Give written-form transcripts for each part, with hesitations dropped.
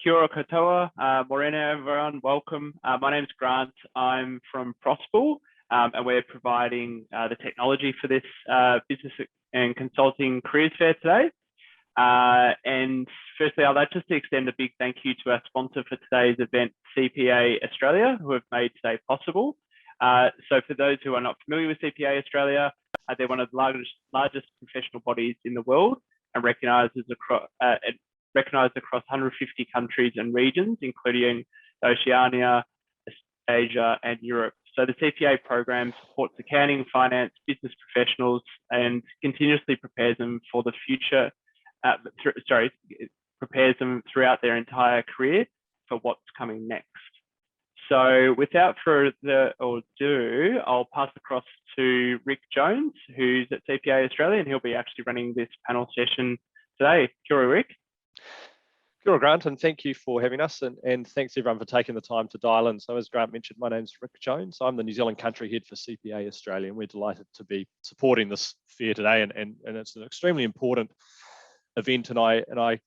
Kia ora katoa, morena everyone, welcome. My name's Grant, I'm from Prospool, and we're providing the technology for this business and consulting careers fair today. And firstly, I'd like just to extend a big thank you to our sponsor for today's event, CPA Australia, who have made today possible. So for those who are not familiar with CPA Australia, they're one of the largest professional bodies in the world and recognised across 150 countries and regions, including Oceania, Asia, and Europe. So the CPA program supports accounting, finance, business professionals, and continuously prepares them for the future. Prepares them throughout their entire career for what's coming next. So without further ado, I'll pass across to Rick Jones, who's at CPA Australia, and he'll be actually running this panel session today. Kia ora, Rick. Kia ora, Grant, and thank you for having us, and thanks everyone for taking the time to dial in. So as Grant mentioned, my name's Rick Jones. I'm the New Zealand country head for CPA Australia, and we're delighted to be supporting this fair today, and it's an extremely important event, and I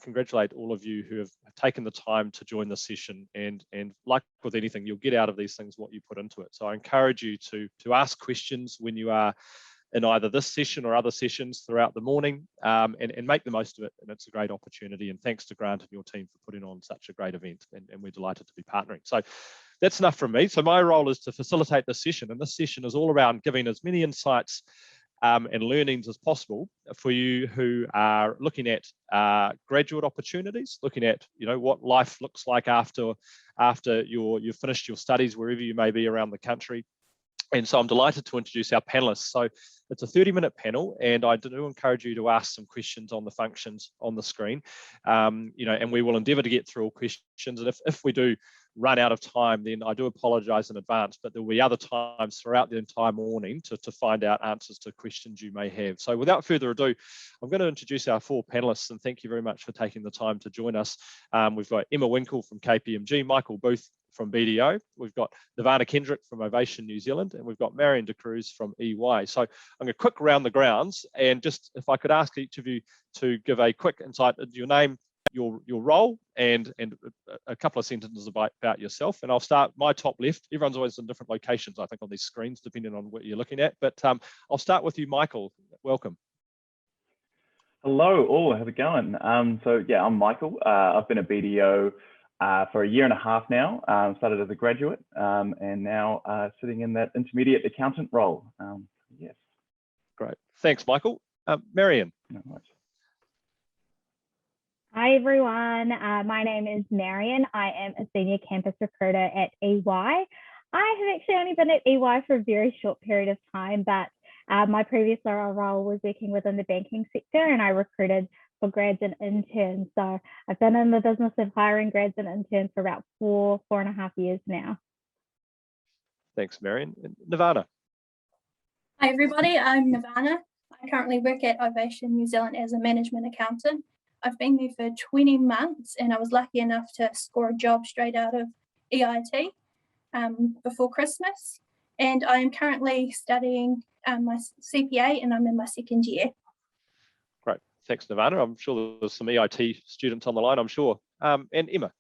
congratulate all of you who have taken the time to join this session, and like with anything, you'll get out of these things what you put into it. So I encourage you to ask questions when you are in either this session or other sessions throughout the morning, and make the most of it, and it's a great opportunity, and thanks to Grant and your team for putting on such a great event, and we're delighted to be partnering. So that's enough from me. So my role is to facilitate this session, and this session is all around giving as many insights and learnings as possible for you who are looking at graduate opportunities, looking at what life looks like after you've finished your studies wherever you may be around the country. And so I'm delighted to introduce our panelists. So it's a 30-minute panel, and I do encourage you to ask some questions on the functions on the screen, and we will endeavour to get through all questions. And if we do run out of time, then I do apologise in advance, but there will be other times throughout the entire morning to find out answers to questions you may have. So without further ado, I'm going to introduce our four panellists, and thank you very much for taking the time to join us. We've got Emma Winkle from KPMG, Michael Booth from BDO, we've got Nirvana Kendrick from Ovation New Zealand, and we've got Marion De Cruz from EY. So I'm going to quick round the grounds, and just if I could ask each of you to give a quick insight into your name, your role, and a couple of sentences about yourself. And I'll start my top left. Everyone's always in different locations, I think, on these screens, depending on what you're looking at. But I'll start with you, Michael. Welcome. Hello, all. How's it going? So yeah, I'm Michael. I've been at BDO for a year and a half now. Started as a graduate, and now sitting in that intermediate accountant role. Yes. Great. Thanks, Michael. Marion. No worries. Hi, everyone. My name is Marion. I am a senior campus recruiter at EY. I have actually only been at EY for a very short period of time, but my previous role was working within the banking sector, and I recruited for grads and interns. So I've been in the business of hiring grads and interns for about four and a half years now. Thanks, Marion. And Nirvana. Hi, everybody. I'm Nirvana. I currently work at Ovation New Zealand as a management accountant. I've been there for 20 months, and I was lucky enough to score a job straight out of EIT before Christmas. And I am currently studying my CPA, and I'm in my second year. Great. Thanks, Nirvana. I'm sure there's some EIT students on the line, I'm sure. And Emma.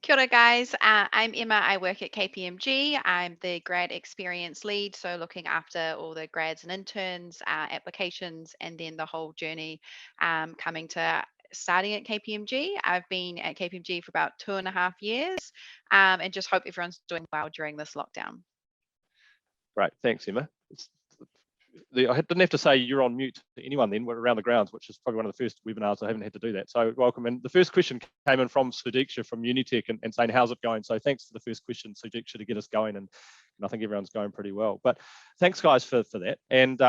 Kia ora, guys. I'm Emma. I work at KPMG. I'm the grad experience lead, so looking after all the grads and interns, applications, and then the whole journey coming to starting at KPMG. I've been at KPMG for about 2.5 years, and just hope everyone's doing well during this lockdown. Right. Thanks, Emma. I didn't have to say you're on mute to anyone then. We're around the grounds, which is probably one of the first webinars I haven't had to do that. So welcome. And the first question came in from Sudiksha from Unitech and saying, how's it going? So thanks for the first question, Sudiksha, to get us going. And I think everyone's going pretty well. But thanks, guys, for that. And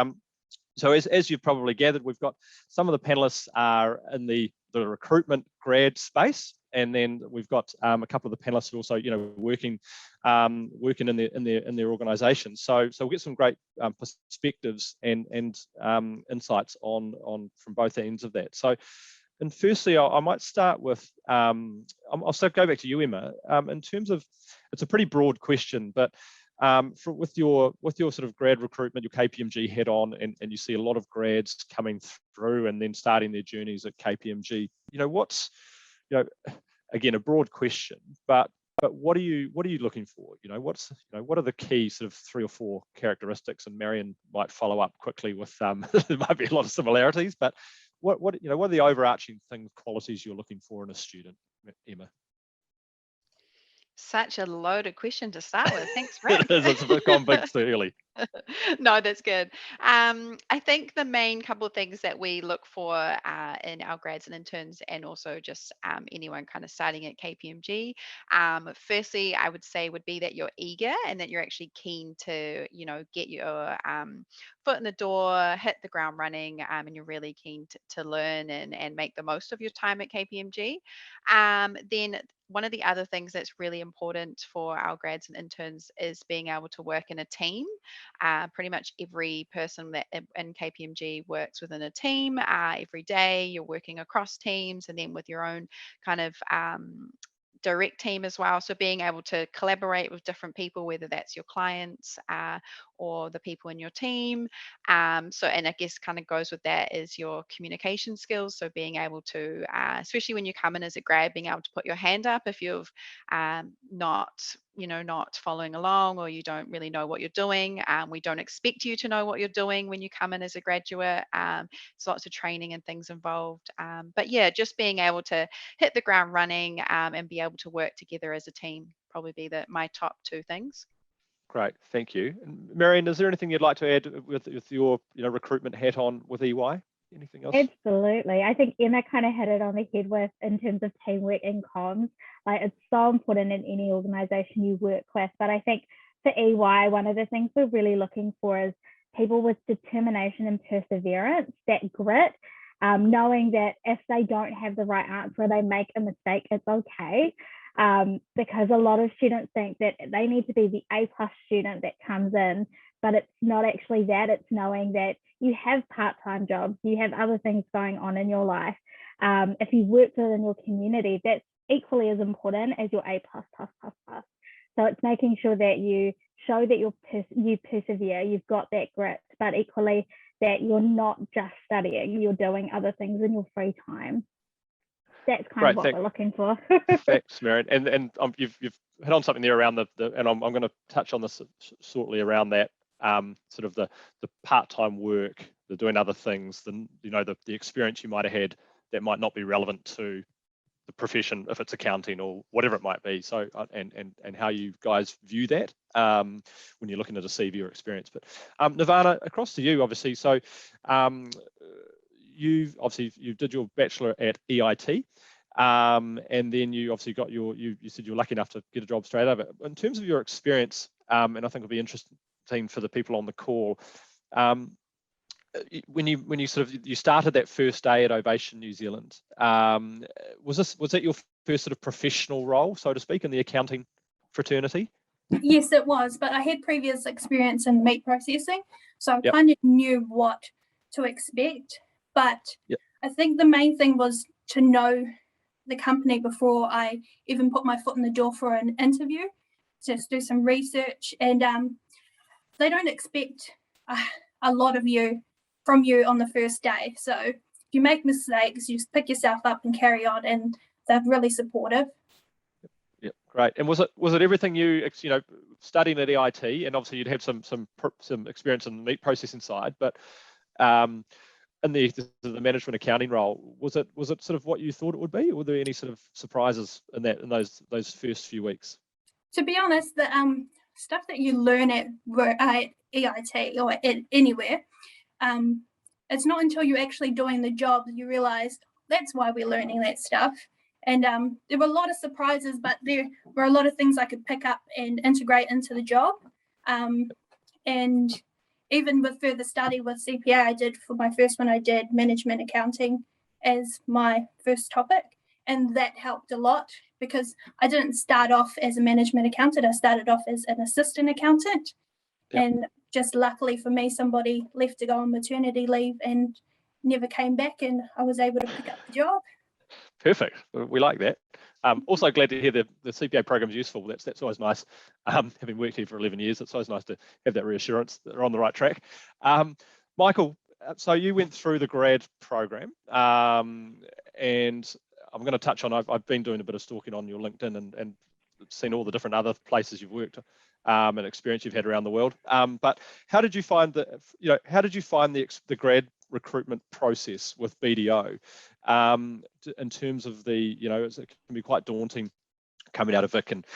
so as you've probably gathered, we've got some of the panelists are in the recruitment grad space. And then we've got a couple of the panelists who also, working in their organisations. So we'll get some great perspectives and insights on from both ends of that. So, and firstly, I might start with I'll go back to you, Emma. In terms of, it's a pretty broad question, but with your sort of grad recruitment, your KPMG head on, and you see a lot of grads coming through and then starting their journeys at KPMG. What's, again, a broad question, but what are you looking for? What are the key sort of 3 or 4 characteristics? And Marion might follow up quickly with there might be a lot of similarities, but what are the overarching qualities you're looking for in a student, Emma? Such a loaded question to start with. Thanks, Rick. It's a bit gone big too early. No, that's good. I think the main couple of things that we look for in our grads and interns, and also just anyone kind of starting at KPMG, firstly, I would say would be that you're eager and that you're actually keen to, get your foot in the door, hit the ground running, and you're really keen to learn and make the most of your time at KPMG. Then one of the other things that's really important for our grads and interns is being able to work in a team. Pretty much every person that in KPMG works within a team. Every day you're working across teams and then with your own kind of direct team as well. So being able to collaborate with different people, whether that's your clients or the people in your team. And I guess kind of goes with that is your communication skills. So being able to, especially when you come in as a grad, being able to put your hand up if you've not following along or you don't really know what you're doing. We don't expect you to know what you're doing when you come in as a graduate. There's lots of training and things involved. But yeah, just being able to hit the ground running and be able to work together as a team, probably be my top 2 things. Great, thank you. And Marion, is there anything you'd like to add with your recruitment hat on with EY? Anything else? Absolutely. I think Emma kind of hit it on the head with in terms of teamwork and comms. Like, it's so important in any organization you work with. But I think for EY, one of the things we're really looking for is people with determination and perseverance, that grit, knowing that if they don't have the right answer, they make a mistake, it's okay. Because a lot of students think that they need to be the A+ student that comes in, but it's not actually that. It's knowing that you have part-time jobs, you have other things going on in your life. If you work within your community, that's equally as important as your A++++. So it's making sure that you show that you persevere, you've got that grit, but equally that you're not just studying, you're doing other things in your free time. That's kind of what we're looking for. Thanks, Marion. And you've hit on something there around and I'm going to touch on this shortly around that, sort of the part-time work, the doing other things, the experience you might have had that might not be relevant to the profession if it's accounting or whatever it might be. So and how you guys view that when you're looking at a CV or experience. But Nirvana, across to you, obviously. So you did your bachelor at EIT, and then you obviously got you said you're lucky enough to get a job straight over. In terms of your experience, and I think it'll be interesting for the people on the call, when you started that first day at Ovation New Zealand, was that your first sort of professional role, so to speak, in the accounting fraternity? Yes, it was, but I had previous experience in meat processing, so I Yep. kind of knew what to expect. But Yep. I think the main thing was to know the company before I even put my foot in the door for an interview, just do some research. And they don't expect a lot from you on the first day. So if you make mistakes, you just pick yourself up and carry on, and they're really supportive. Yeah, great. And was it everything you studying at EIT, and obviously you'd have some experience in the meat processing side, but in the management accounting role, was it sort of what you thought it would be, or were there any sort of surprises in those first few weeks? To be honest, the stuff that you learn at EIT or at anywhere, it's not until you're actually doing the job that you realise that's why we're learning that stuff. And there were a lot of surprises, but there were a lot of things I could pick up and integrate into the job. And even with further study with CPA, for my first one, I did management accounting as my first topic. And that helped a lot because I didn't start off as a management accountant. I started off as an assistant accountant. Yep. And just luckily for me, somebody left to go on maternity leave and never came back, and I was able to pick up the job. Perfect. We like that. Also glad to hear the CPA program is useful. That's always nice. Having worked here for 11 years, it's always nice to have that reassurance that they're on the right track. Michael, so you went through the grad program, and I'm going to touch on, I've been doing a bit of stalking on your LinkedIn and seen all the different other places you've worked and experience you've had around the world. But how did you find the grad recruitment process with BDO in terms of it can be quite daunting coming out of Vic and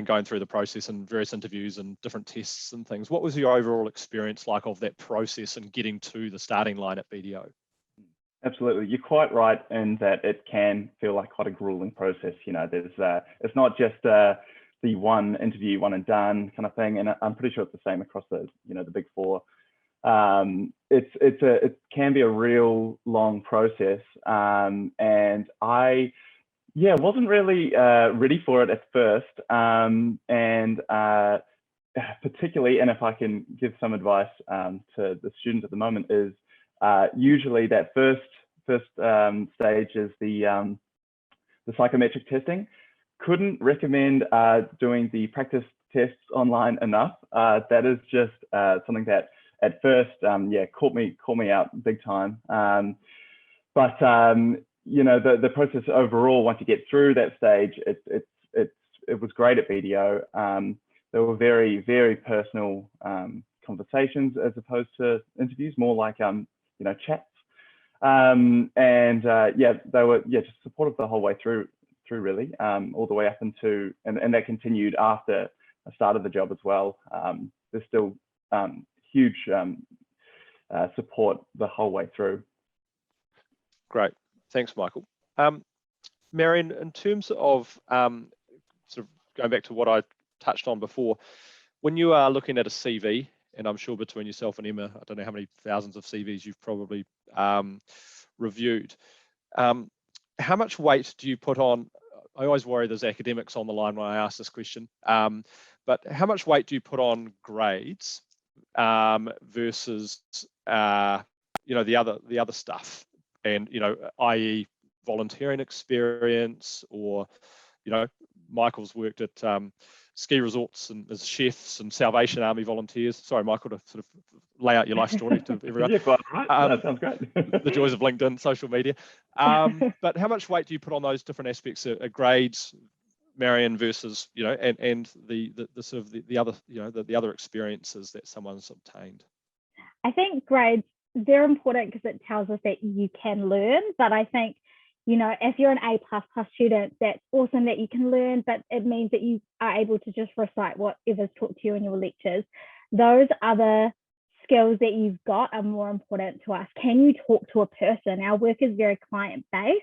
going through the process and various interviews and different tests and things. What was your overall experience like of that process and getting to the starting line at BDO? Absolutely, you're quite right in that it can feel like quite a grueling process. There's it's not just the one interview, one and done kind of thing, and I'm pretty sure it's the same across the the Big Four. It can be a real long process, and I wasn't really ready for it at first, and particularly, and if I can give some advice to the students at the moment, is usually that first stage is the psychometric testing. Couldn't recommend doing the practice tests online enough. That is just something that at first caught me out big time. But the process overall, once you get through that stage, it was great at BDO. There were very, very personal conversations as opposed to interviews, more like chats. They were just supportive the whole way through really, all the way up into, and that continued after I started the job as well. There's still huge support the whole way through. Great, thanks, Michael. Marion, in terms of sort of going back to what I touched on before, when you are looking at a CV, and I'm sure between yourself and Emma, I don't know how many thousands of CVs you've probably reviewed, how much weight do you put on? I always worry there's academics on the line when I ask this question, but how much weight do you put on grades versus the other stuff, and i.e. volunteering experience, or Michael's worked at ski resorts and as chefs and Salvation Army volunteers. Sorry, Michael, to sort of lay out your life story to everyone. Yeah, quite right. That sounds great. The joys of LinkedIn, social media. But how much weight do you put on those different aspects of grades, Marion, versus and the sort of the other the other experiences that someone's obtained? I think grades, they're important because it tells us that you can learn, but I think if you're an A++ student, that's awesome that you can learn, but it means that you are able to just recite whatever's taught to you in your lectures. Those other skills that you've got are more important to us. Can you talk to a person? Our work is very client-based.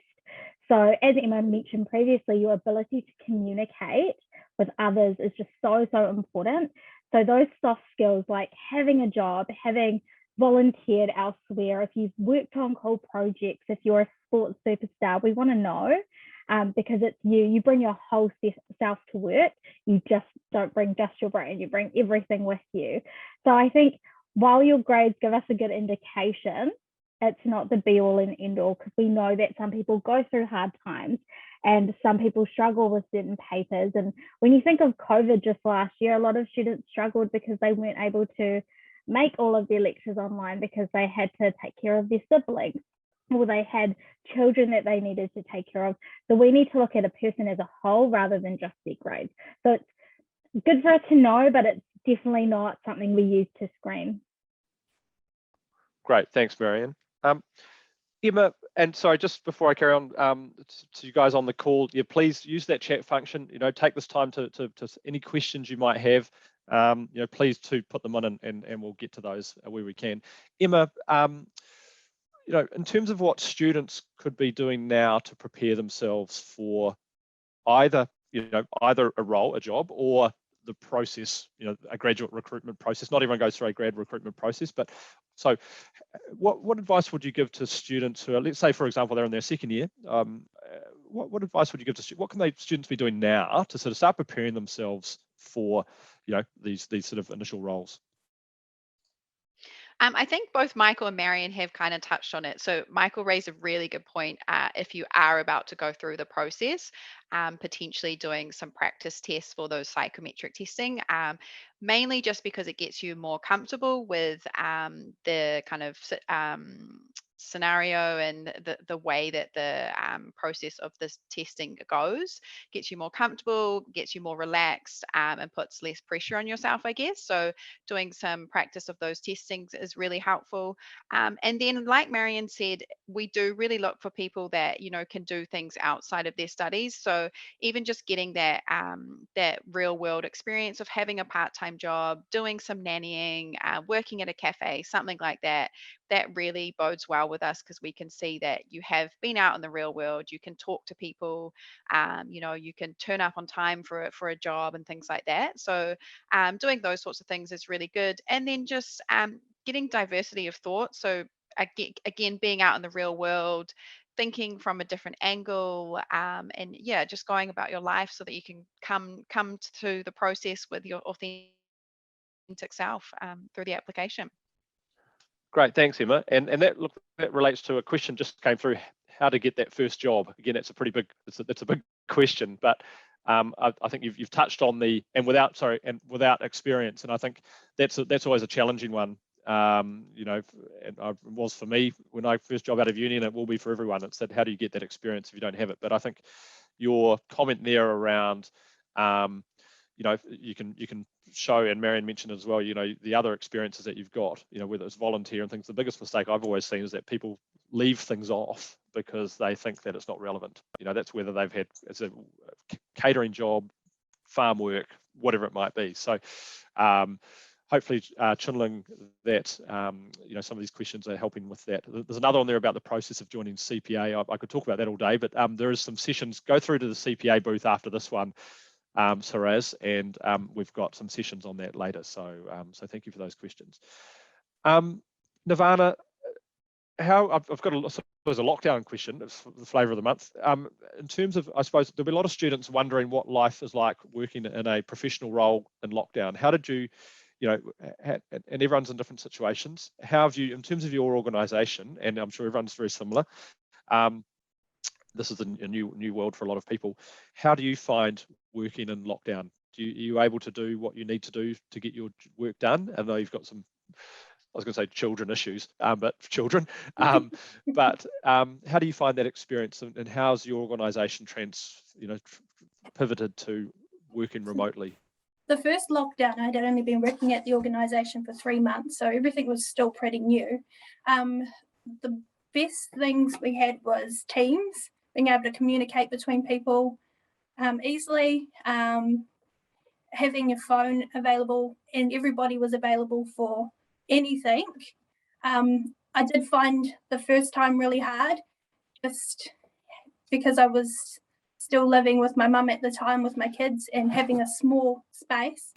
So as Emma mentioned previously, your ability to communicate with others is just so important. So those soft skills, like having a job, having volunteered elsewhere, if you've worked on cool projects, if you're a sports superstar, we want to know, because it's you bring your whole self to work. You just don't bring just your brain, you bring everything with you. So I think while your grades give us a good indication, it's not the be all and end all, because we know that some people go through hard times and some people struggle with certain papers. And when you think of COVID just last year, a lot of students struggled because they weren't able to make all of their lectures online because they had to take care of their siblings, or they had children that they needed to take care of. So we need to look at a person as a whole rather than just their grades. So it's good for us to know, but it's definitely not something we use to screen. Great, thanks, Marion. Emma, and sorry, just before I carry on, to you guys on the call, please use that chat function. Take this time to any questions you might have. Please to put them on, and we'll get to those where we can. Emma, in terms of what students could be doing now to prepare themselves for either a role, a job, or the process, a graduate recruitment process. Not everyone goes through a grad recruitment process, but so what advice would you give to students who are, let's say, for example, they're in their second year? What advice would you give to students? What can students be doing now to sort of start preparing themselves for these sort of initial roles? I think both Michael and Marion have kind of touched on it. So Michael raised a really good point. If you are about to go through the process, potentially doing some practice tests for those psychometric testing, mainly just because it gets you more comfortable with the kind of scenario and the way that the process of this testing goes. Gets you more comfortable, gets you more relaxed, and puts less pressure on yourself, I guess. So doing some practice of those testings is really helpful. And then, like Marion said, we do really look for people that, you know, can do things outside of their studies. So even just getting that that real world experience of having a part-time job, doing some nannying, working at a cafe, something like that, that really bodes well with us, because we can see that you have been out in the real world, you can talk to people, you know, you can turn up on time for a job and things like that. So doing those sorts of things is really good. And then just getting diversity of thought. So again, being out in the real world, thinking from a different angle, and yeah, just going about your life so that you can come to the process with your authentic self through the application. Great, thanks, Emma. And that relates to a question just came through: how to get that first job. Again, it's a pretty big it's a big question, but I think you've touched on without experience, and I think that's always a challenging one. You know, and it was for me when I first job out of uni, and it will be for everyone. It's that, how do you get that experience if you don't have it? But I think your comment there around you know, you can show, and Marion mentioned as well, you know, the other experiences that you've got, you know, whether it's volunteer and things. The biggest mistake I've always seen is that people leave things off because they think that it's not relevant. You know, that's whether they've had, it's a catering job, farm work, whatever it might be. So hopefully, Chinling, that you know, some of these questions are helping with that. There's another one there about the process of joining CPA. I could talk about that all day, but there is some sessions. Go through to the CPA booth after this one, Saraz, and we've got some sessions on that later. So thank you for those questions. Nirvana, I've got a lockdown question. It's the flavour of the month. In terms of, I suppose there'll be a lot of students wondering what life is like working in a professional role in lockdown. How did you, you know, and everyone's in different situations. How have you, in terms of your organisation, and I'm sure everyone's very similar, this is a new world for a lot of people. How do you find working in lockdown? Are you able to do what you need to do to get your work done? I know you've got some, I was going to say children issues, but children. But how do you find that experience, and how's your organisation pivoted to working remotely? The first lockdown, I'd only been working at the organisation for 3 months, so everything was still pretty new. The best things we had was Teams, being able to communicate between people easily, having your phone available, and everybody was available for anything. I did find the first time really hard, just because I was still living with my mum at the time with my kids and having a small space.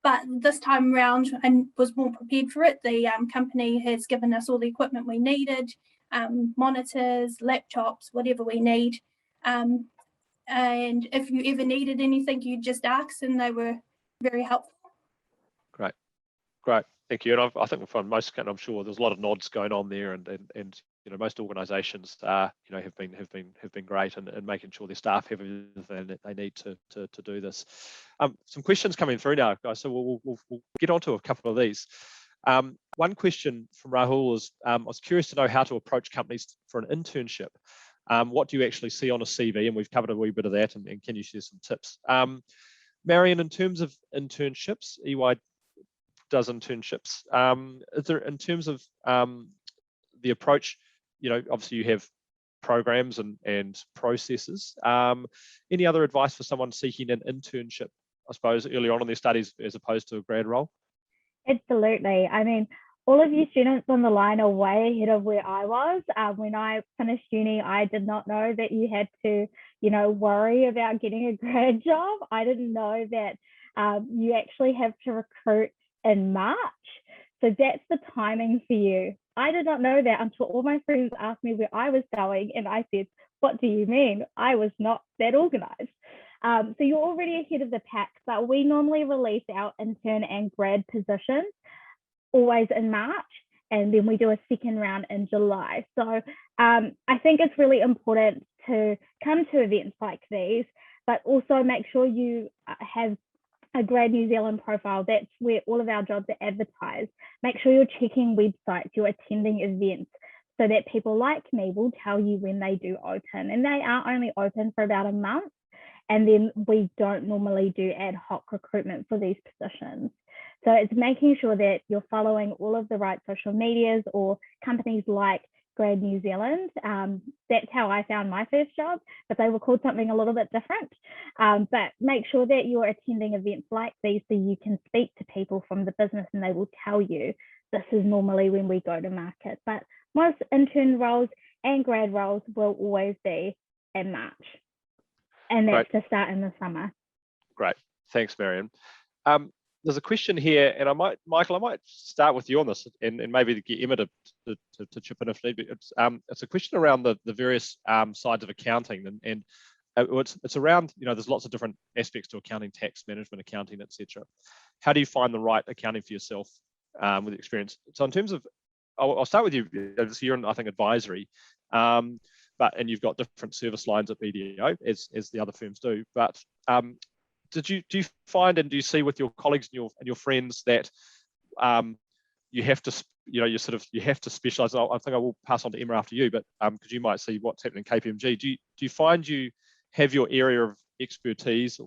But this time around, I was more prepared for it. The company has given us all the equipment we needed, monitors, laptops, whatever we need. And if you ever needed anything, you just ask, and they were very helpful. Great, thank you. And I think for most, and I'm sure there's a lot of nods going on there, and you know, most organisations you know, have been great in making sure their staff have everything that they need to do this. Some questions coming through now, guys. So we'll get onto a couple of these. One question from Rahul is, I was curious to know how to approach companies for an internship. What do you actually see on a CV? And we've covered a wee bit of that, and can you share some tips? Marion, in terms of internships, EY does internships. Is there, in terms of the approach, you know, obviously you have programs and processes. Any other advice for someone seeking an internship, I suppose, early on in their studies as opposed to a grad role? Absolutely. I mean, all of you students on the line are way ahead of where I was. When I finished uni, I did not know that you had to, you know, worry about getting a grad job. I didn't know that you actually have to recruit in March. So that's the timing for you. I did not know that until all my friends asked me where I was going, and I said, what do you mean? I was not that organized. So you're already ahead of the pack, but we normally release our intern and grad positions always in March, and then we do a second round in July. So I think it's really important to come to events like these, but also make sure you have a Grad New Zealand profile. That's where all of our jobs are advertised. Make sure you're checking websites, you're attending events, so that people like me will tell you when they do open. And they are only open for about a month. And then we don't normally do ad hoc recruitment for these positions. So it's making sure that you're following all of the right social medias or companies like Grad New Zealand. That's how I found my first job, but they were called something a little bit different. But make sure that you're attending events like these so you can speak to people from the business and they will tell you this is normally when we go to market. But most intern roles and grad roles will always be in March. And that's to start in the summer. Great. Thanks, Marion. There's a question here, and Michael, I might start with you on this, and maybe get Emma to chip in if need be. It's a question around the various sides of accounting, and it's around, there's lots of different aspects to accounting, tax management, accounting, etc. How do you find the right accounting for yourself with experience? So in terms of, I'll start with you. This year in, I think, advisory, and you've got different service lines at BDO as the other firms do, but do you find, and do you see with your colleagues and your friends that you have to you have to specialize? I think I will pass on to Emma after you, but because you might see what's happening in KPMG, do you find you have your area of expertise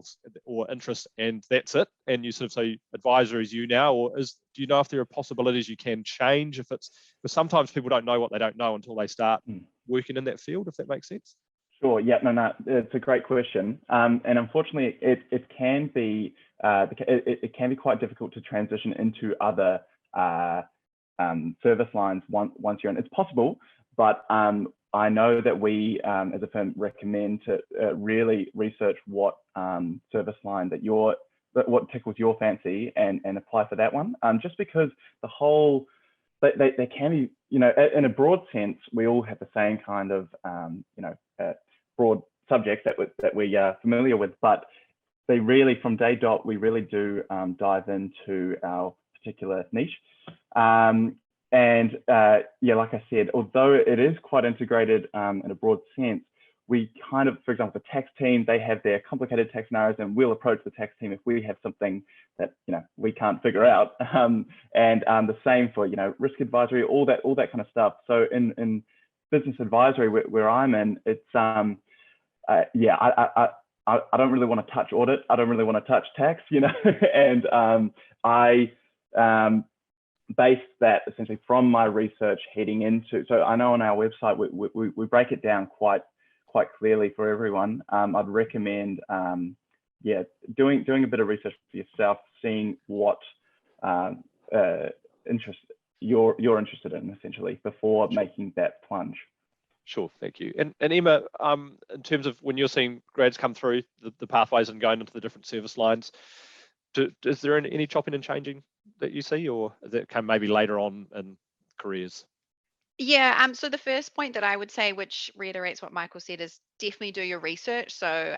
or interest and that's it, and you sort of say advisory is you now, or do you know if there are possibilities you can change if it's, because sometimes people don't know what they don't know until they start working in that field, if that makes sense? Sure. Yeah. No. It's a great question, and unfortunately, it can be quite difficult to transition into other service lines once you're in. It's possible, but I know that we, as a firm, recommend to really research what service line what tickles your fancy and apply for that one. Just because the whole, they can be, in a broad sense, we all have the same kind of broad subjects that we are familiar with, but they really, from day dot, we really do dive into our particular niche. Yeah, like I said, although it is quite integrated in a broad sense, we kind of, for example, the tax team, they have their complicated tax scenarios, and we'll approach the tax team if we have something that we can't figure out. And the same for risk advisory, all that kind of stuff. So in business advisory, where I'm in, it's yeah, I don't really want to touch audit. I don't really want to touch tax, and I based that essentially from my research heading into. So I know on our website we break it down quite clearly for everyone. I'd recommend yeah, doing a bit of research for yourself, seeing what interest you're interested in essentially before making that plunge. Sure, thank you. And Emma, in terms of when you're seeing grads come through the pathways and going into the different service lines, is there any chopping and changing that you see, or that come maybe later on in careers? Yeah, so the first point that I would say, which reiterates what Michael said, is definitely do your research. So,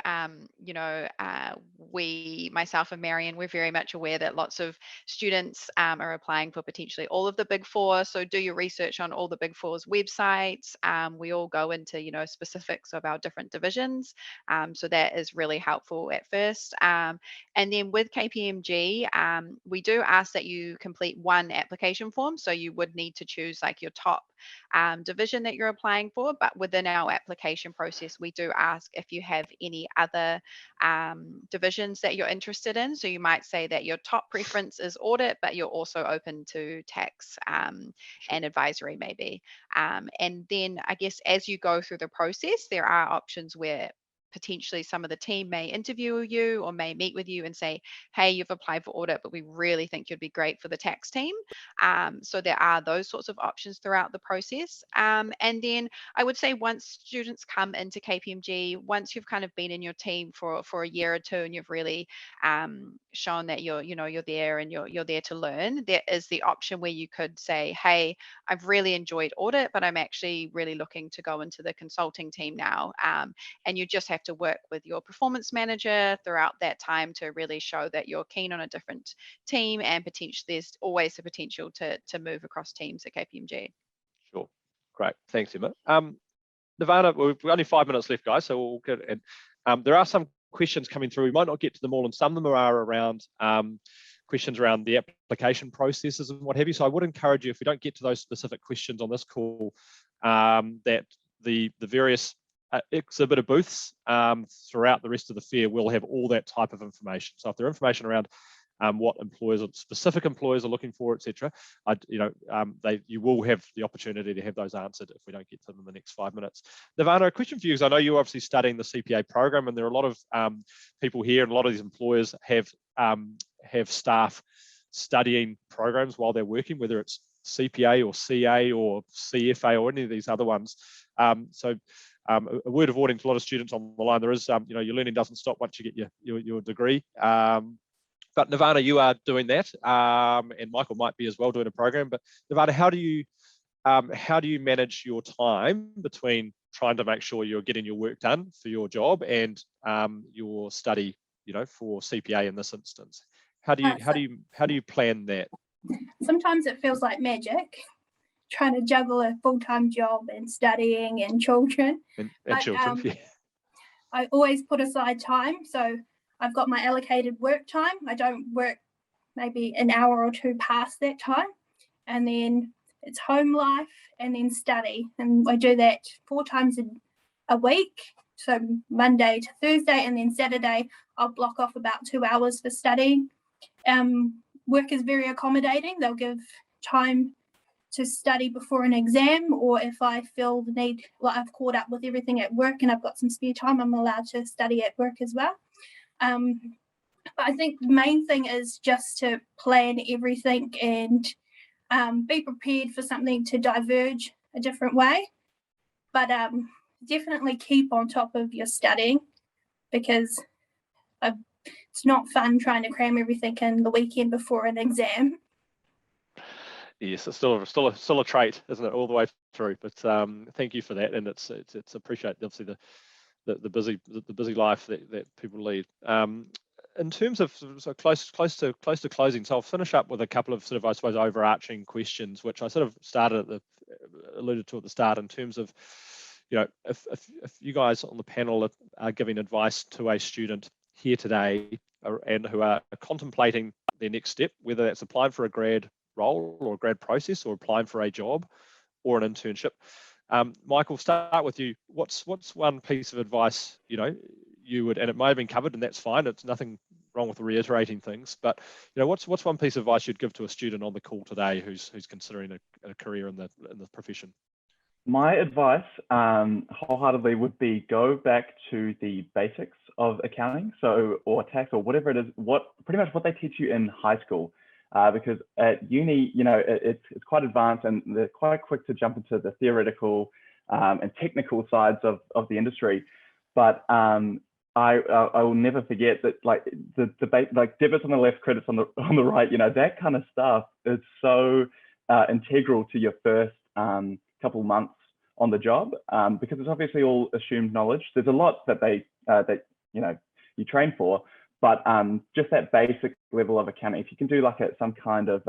myself and Marion, we're very much aware that lots of students are applying for potentially all of the Big Four. So do your research on all the Big Four's websites. We all go into, specifics of our different divisions. So that is really helpful at first. And then with KPMG, we do ask that you complete one application form. So you would need to choose like your top division that you're applying for, but within our application process, we do ask if you have any other divisions that you're interested in. So you might say that your top preference is audit, but you're also open to tax and advisory maybe. And then I guess as you go through the process, there are options where potentially some of the team may interview you or may meet with you and say, hey, you've applied for audit, but we really think you'd be great for the tax team. So there are those sorts of options throughout the process. And then I would say once students come into KPMG, once you've kind of been in your team for a year or two and you've really shown that you're there and you're there to learn, there is the option where you could say, hey, I've really enjoyed audit, but I'm actually really looking to go into the consulting team now. And you just have to work with your performance manager throughout that time to really show that you're keen on a different team, and potentially there's always the potential to move across teams at KPMG. Sure, great, thanks Emma. Nirvana, we've only 5 minutes left, guys, so we'll get it. And there are some questions coming through. We might not get to them all, and some of them are around questions around the application processes and what have you. So I would encourage you, if we don't get to those specific questions on this call, that the various exhibitor booths throughout the rest of the fair will have all that type of information. So if there are information around what specific employers are looking for, etc., you will have the opportunity to have those answered if we don't get to them in the next 5 minutes. Nirvana, a question for you, because I know you're obviously studying the CPA program, and there are a lot of people here, and a lot of these employers have staff studying programs while they're working, whether it's CPA or CA or CFA or any of these other ones. A word of warning to a lot of students on the line: there is, your learning doesn't stop once you get your degree. But Nirvana, you are doing that, and Michael might be as well doing a program. But Nirvana, how do you manage your time between trying to make sure you're getting your work done for your job and your study, for CPA in this instance? How do you plan that? Sometimes it feels like magic, trying to juggle a full-time job and studying and children. And children, yeah. I always put aside time, so I've got my allocated work time. I don't work maybe an hour or two past that time. And then it's home life and then study. And I do that 4 times a week. So Monday to Thursday, and then Saturday, I'll block off about 2 hours for studying. Work is very accommodating. They'll give time to study before an exam, or if I feel the need, I've caught up with everything at work and I've got some spare time, I'm allowed to study at work as well. But I think the main thing is just to plan everything and be prepared for something to diverge a different way. But definitely keep on top of your studying, because it's not fun trying to cram everything in the weekend before an exam. Yes, it's still a trait, isn't it, all the way through? But thank you for that, and it's appreciate obviously the busy life that people lead. In terms of close to closing, so I'll finish up with a couple of I suppose overarching questions, which I sort of alluded to at the start, in terms of, if you guys on the panel are giving advice to a student here today and who are contemplating their next step, whether that's applying for a grad role or a grad process, or applying for a job or an internship. Michael, start with you. What's one piece of advice you would, and it may have been covered, and that's fine. It's nothing wrong with reiterating things, but what's one piece of advice you'd give to a student on the call today who's considering a career in the profession? My advice, wholeheartedly, would be go back to the basics of accounting, or tax, or whatever it is. Pretty much what they teach you in high school. Because at uni, it's quite advanced, and they're quite quick to jump into the theoretical and technical sides of the industry. But I will never forget that, the debate, debits on the left, credits on the right. That kind of stuff is so integral to your first couple months on the job, because it's obviously all assumed knowledge. There's a lot that you train for. But just that basic level of accounting, if you can do some kind of,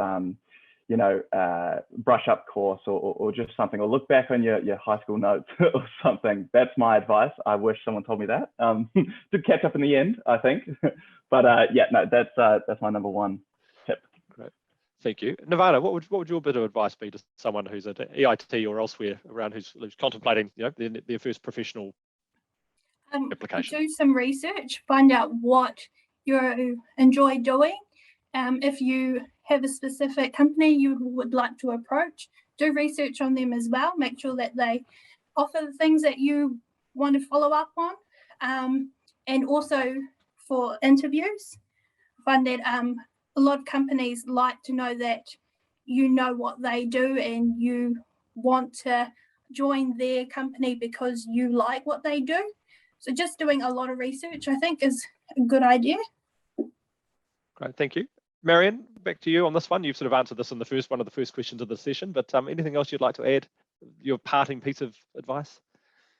brush up course or just something, or look back on your high school notes or something, that's my advice. I wish someone told me that. Did catch up in the end, I think. But that's my number one tip. Great, thank you. Nirvana, what would your bit of advice be to someone who's at EIT or elsewhere around who's contemplating their first professional application? Do some research, find out what you enjoy doing. If you have a specific company you would like to approach, do research on them as well. Make sure that they offer the things that you want to follow up on. And also for interviews, find that a lot of companies like to know that you know what they do and you want to join their company because you like what they do. So just doing a lot of research, I think, is a good idea. Great, thank you. Marion, back to you on this one. You've sort of answered this in one of the first questions of the session, but anything else you'd like to add? Your parting piece of advice?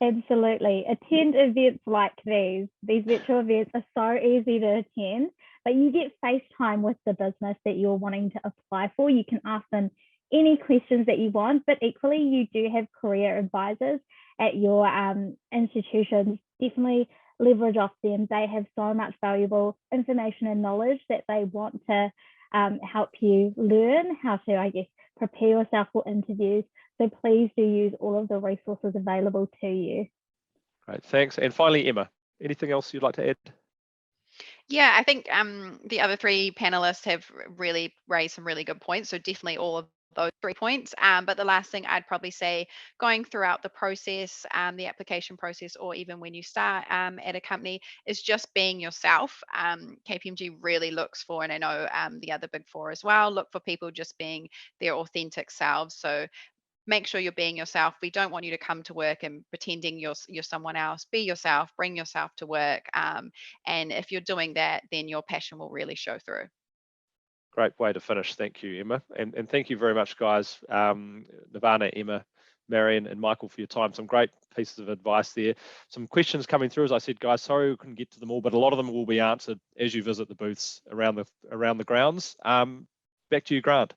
Absolutely. Attend events like these. These virtual events are so easy to attend, but you get face time with the business that you're wanting to apply for. You can ask them any questions that you want, but equally you do have career advisors at your institutions, definitely leverage off them. They have so much valuable information and knowledge that they want to help you learn how to, I guess, prepare yourself for interviews. So please do use all of the resources available to you. Great, thanks. And finally, Emma, anything else you'd like to add? Yeah, I think the other three panelists have really raised some really good points. So definitely all of those 3 points. But the last thing I'd probably say, going throughout the process, the application process, or even when you start at a company, is just being yourself. KPMG really looks for, and I know the other big four as well, look for people just being their authentic selves. So make sure you're being yourself. We don't want you to come to work and pretending you're someone else. Be yourself, bring yourself to work. And if you're doing that, then your passion will really show through. Great way to finish. Thank you, Emma. And thank you very much, guys. Nirvana, Emma, Marion, and Michael, for your time. Some great pieces of advice there. Some questions coming through. As I said, guys, sorry we couldn't get to them all, but a lot of them will be answered as you visit the booths around the grounds. Back to you, Grant.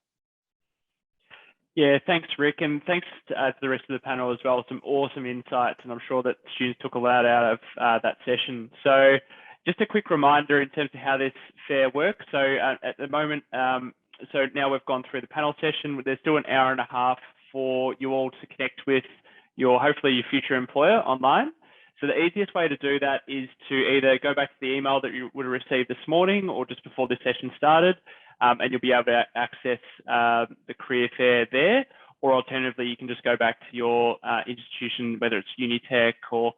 Yeah, thanks, Rick, and thanks to the rest of the panel as well. Some awesome insights, and I'm sure that students took a lot out of that session. So just a quick reminder in terms of how this fair works. So at the moment, so now we've gone through the panel session. There's still an hour and a half for you all to connect with hopefully your future employer online. So the easiest way to do that is to either go back to the email that you would have received this morning or just before this session started, and you'll be able to access the career fair there. Or alternatively, you can just go back to your institution, whether it's Unitech or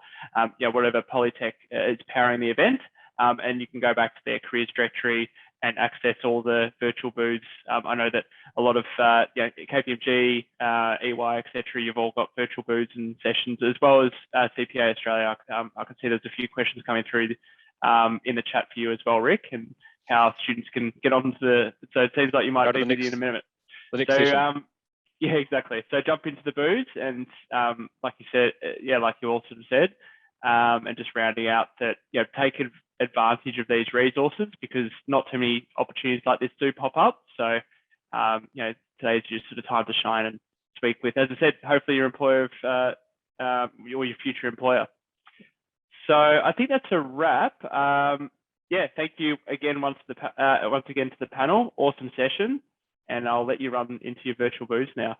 whatever Polytech is powering the event, and you can go back to their careers directory and access all the virtual booths. I know that a lot of KPMG, EY, etc. You've all got virtual booths and sessions, as well as CPA Australia. I can see there's a few questions coming through in the chat for you as well, Rick, and how students can get onto the. So it seems like you might be busy in a minute. The next session. Yeah, exactly. So jump into the booths and, like you said, like you also said, and just rounding out that, take advantage of these resources, because not too many opportunities like this do pop up. So, today's just sort of time to shine and speak with, as I said, hopefully your employer or your future employer. So I think that's a wrap. Thank you again once again to the panel. Awesome session, and I'll let you run into your virtual booths now.